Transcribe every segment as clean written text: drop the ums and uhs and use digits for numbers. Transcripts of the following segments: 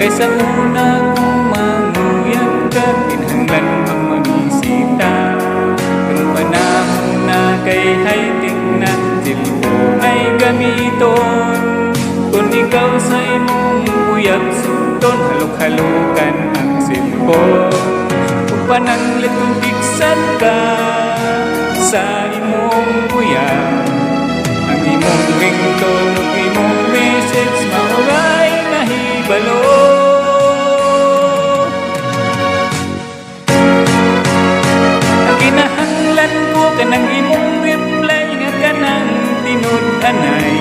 Kaysa una kong manguyag ka, kinahanglan ang mamisita. Kung panahon na kay haiting na silpon ay gamiton. Kung ikaw sa imong uyab sugton, halok-halokan ang silpon. Kung pananglit kung bigsan ka sa imong uyab, ang imong ringtone ug imong message mauray nahibalo. Ang kinahanglan ko kanang imong reply nga kanang tinud-anay.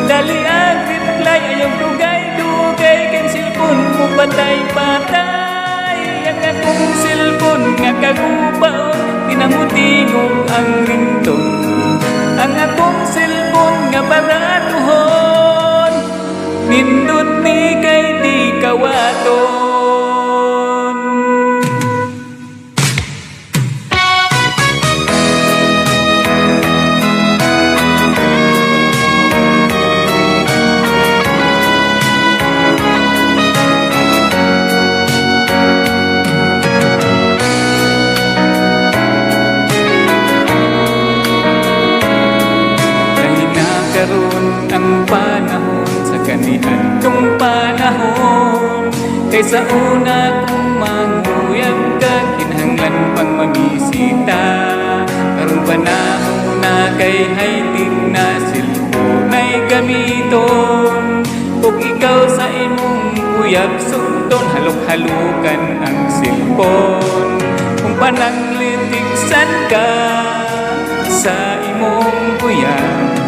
Dali ang reply ayaw dugay-dugay kang silpon mo patay-patay. Ang akong silpon nga kagubaon tinamutingog ang ringtone. Ang akong silpon nga baratuhon nindot ni kay di kawaton. Karon ang panahon sa kaniadtong panahon, kaysa una kong manguyab ka, kinahanglan pang mamisita. Karon panahon na kay haiting na silpon ay gamiton. Kung ikaw sa imong uyab sugton, halok-halokan ang silpon. Kung pananglitiksan ka sa imong uyab,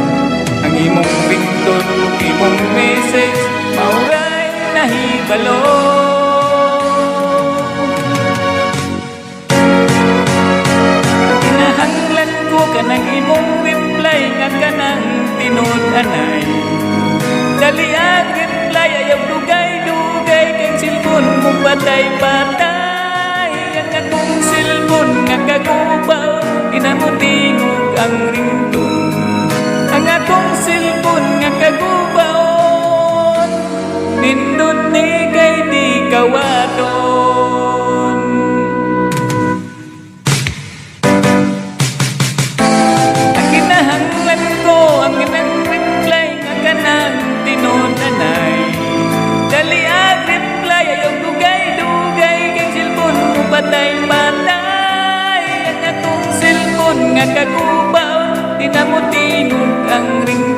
ang imong ringtone ug imong message mauray nahibalo. Kinahanglan ko kanang imong reply nga kanang tinud-anay. Dali ang reply ayaw dugay-dugay kang silpon mo patay-patay. Ang akong silpon nga kagubaw tinamutingog ang ringtone. Ang akong silpon nga kagubaon nindot ni kay di kawaton. Ang kinahanglan ko ang inang reply nga kanang tinud-anay. Dali ang reply ayaw dugay-dugay kay silpon mo patay-patay. Ang akong silpon nga kagubaon tinamutingog ang ringtone.